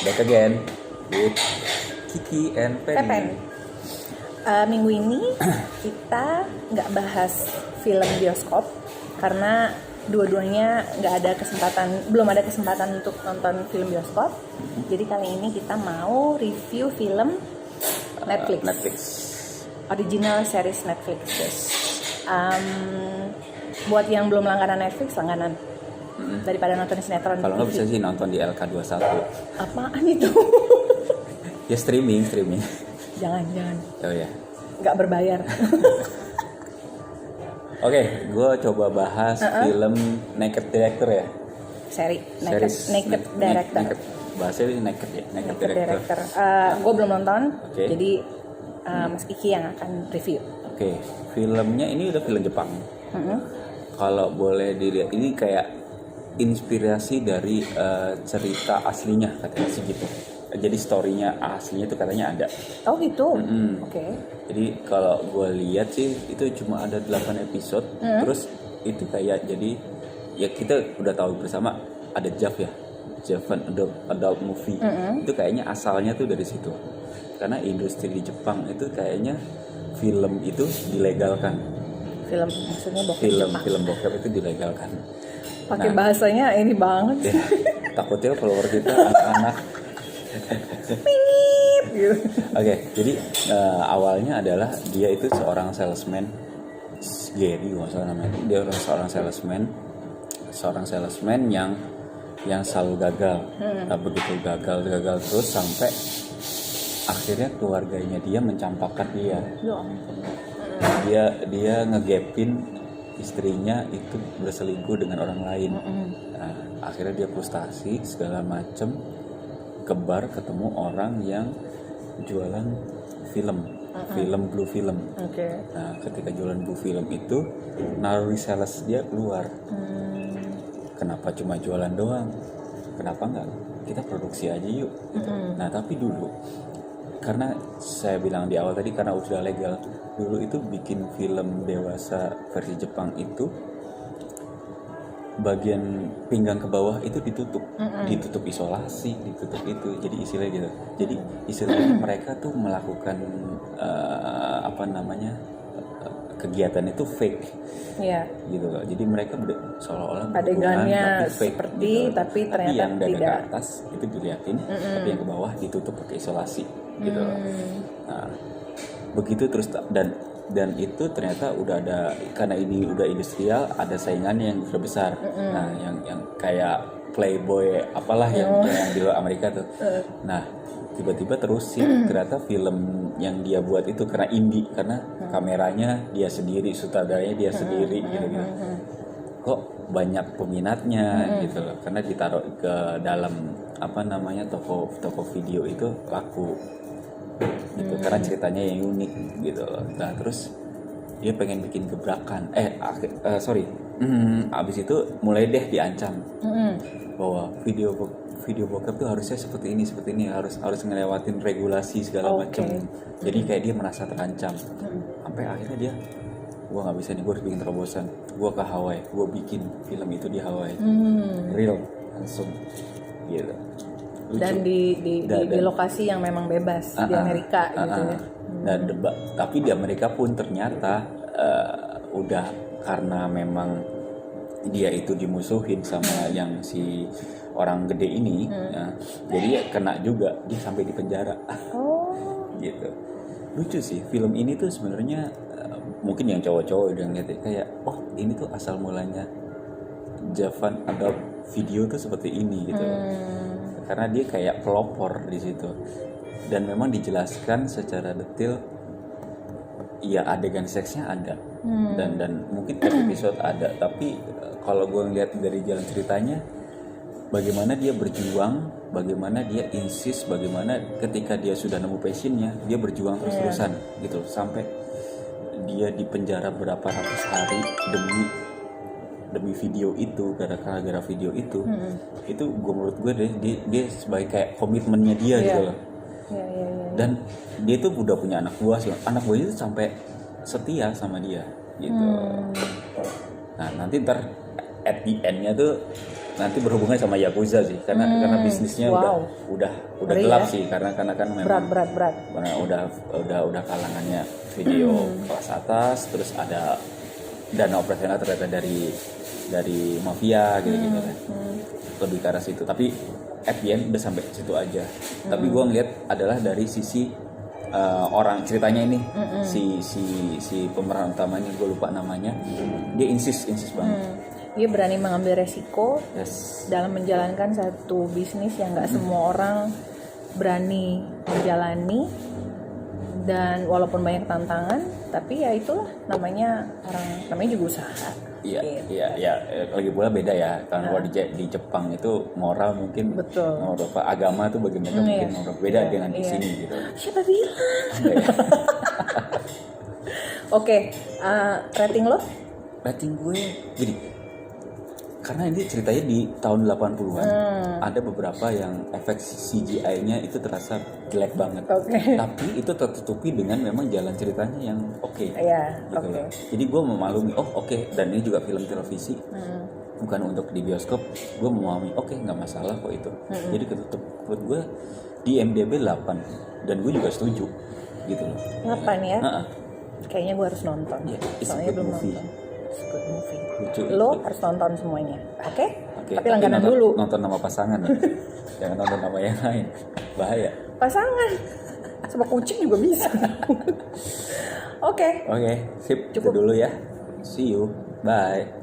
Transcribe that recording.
Back again with Kiki and Pepen. Penny. Minggu ini kita nggak bahas film bioskop karena dua-duanya belum ada kesempatan untuk nonton film bioskop. Jadi kali ini kita mau review film Netflix. Original series Netflix. Yes. Buat yang belum langganan Netflix, langganan. Daripada nonton sinetron. Kalau nggak bisa sih nonton di LK21. Apaan itu? Ya streaming. Jangan. Oh ya. Nggak berbayar. Oke, gue coba bahas film Naked Director ya. Naked Director. Bahasanya Naked ya, Naked Director. Gue belum nonton, Okay. jadi Mas Kiki yang akan review. Oke, filmnya ini udah film Jepang. Kalau boleh dilihat, ini kayak inspirasi dari cerita aslinya katanya sih gitu. Jadi storynya aslinya itu katanya ada. Oh gitu. Oke. Jadi kalau gue lihat sih itu cuma ada 8 episode. Terus itu kayak jadi ya kita udah tahu bersama ada JAV ya, Japan Adult Movie. Itu kayaknya asalnya tuh dari situ. Karena industri di Jepang itu kayaknya film itu dilegalkan. Film maksudnya bokep Jepang. Film bokep itu dilegalkan. Pakai bahasanya ini banget. Ya, takutnya follower kita anak-anak. Pingit gitu. Oke, jadi awalnya adalah dia itu seorang salesman, Gary nggak salah namanya. Dia seorang salesman yang selalu gagal. Nah, begitu gagal terus sampai akhirnya keluarganya dia mencampakkan dia. Ya ampun. Dia ngegapin istrinya itu berselingkuh dengan orang lain. Nah, akhirnya dia frustasi segala macem, kebar ketemu orang yang jualan blue film. Oke. Nah, ketika jualan blue film itu naluri sales dia keluar. Kenapa cuma jualan doang? Kenapa nggak kita produksi aja yuk? Gitu. Nah, tapi dulu karena saya bilang di awal tadi karena udah legal, dulu itu bikin film dewasa versi Jepang itu bagian pinggang ke bawah itu ditutup isolasi, ditutup itu, jadi istilahnya gitu. Jadi istilahnya mereka tuh melakukan kegiatan itu fake, gitu loh. Jadi mereka seolah-olah adegannya tapi fake, seperti gitu. tapi ternyata yang dada tidak. ke atas itu diliatin, tapi yang ke bawah ditutup pakai isolasi, gitu loh. Nah, begitu terus dan itu ternyata udah ada, karena ini udah industrial, ada saingannya yang udah besar. Nah, yang kayak Playboy apalah yang di luar Amerika tuh. Nah, tiba-tiba terusin ternyata film yang dia buat itu karena indie, karena kameranya dia sendiri, sutradaranya dia sendiri gitu. Kok banyak peminatnya gitu loh, karena ditaruh ke dalam toko video itu laku gitu, karena ceritanya yang unik gitu loh. Nah, terus dia pengen bikin gebrakan. Abis itu mulai deh diancam bahwa video bokep tuh harusnya seperti ini, harus ngelewatin regulasi segala macam. Jadi kayak dia merasa terancam. Sampai akhirnya dia, gua nggak bisa nih, gua harus bikin terobosan. Gua ke Hawaii, gua bikin film itu di Hawaii, real langsung gitu. Lucu. Dan di lokasi yang memang bebas di Amerika gitu ya. Tapi di Amerika pun ternyata udah, karena memang dia itu dimusuhin sama yang si orang gede ini, ya, jadi ya kena juga, dia sampai di penjara. Gitu. Lucu sih film ini tuh sebenarnya. Mungkin yang cowok-cowok udah ngeliat kayak, oh ini tuh asal mulanya Japan Adult Video tuh seperti ini gitu. Karena dia kayak pelopor di situ, dan memang dijelaskan secara detail. Ya adegan seksnya ada, dan mungkin episode ada, tapi kalau gue ngeliat dari jalan ceritanya, bagaimana dia berjuang, bagaimana dia insist, bagaimana ketika dia sudah nemu passionnya, dia berjuang terus-terusan gitu, sampai dia di penjara berapa ratus hari demi video itu, gara-gara video itu. Itu menurut gue dia sebagai kayak komitmennya dia gitu loh. Dan dia tuh udah punya anak buah sih, anak buahnya itu sampai setia sama dia gitu. Nah, nanti ntar at the end-nya tuh nanti berhubungan sama Yakuza sih, karena bisnisnya Wow. udah Ngeri gelap ya. sih, karena kan memang berat. karena udah kalangannya video kelas atas, terus ada dana operasional ternyata dari mafia gitu kan, lebih ke arah situ. Tapi at the end udah sampai situ aja. Tapi gue ngeliat adalah dari sisi orang ceritanya ini, si pemeran utamanya, gue lupa namanya, dia insist banget. Dia berani mengambil resiko Yes. dalam menjalankan satu bisnis yang nggak semua orang berani menjalani, dan walaupun banyak tantangan, tapi ya itulah namanya juga usaha. Iya, Gitu. iya. Lagi pula beda ya. Kalau di Jepang itu moral mungkin, Betul. moral agama tuh bagi mereka mungkin iya. moral beda Iya, dengan di iya. sini gitu. Siapa bilang? Enggak ya? Oke, rating lo? Rating gue gini. Karena ini ceritanya di tahun 80-an. Ada beberapa yang efek CGI-nya itu terasa jelek banget. Oke. Tapi itu tertutupi dengan memang jalan ceritanya yang oke. Iya, Gitu oke. loh. Jadi gue memaklumi, dan ini juga film televisi, bukan untuk di bioskop. Gue memahami, nggak masalah kok itu. Jadi ketutup. Buat gue di IMDb 8, dan gue juga setuju gitu loh. 8 ya? Heeh. Kayaknya gue harus nonton. Yeah, it's a Soalnya good belum movie. nonton. It's a good movie. Lucu. Lo harus nonton semuanya, oke? Oke, Tapi langganan nonton, dulu. Nonton nama pasangan ya. Jangan nonton nama yang lain. Bahaya. Pasangan. Sama kucing juga bisa. Oke. Oke, sip. Itu Cukup. dulu ya. See you. Bye.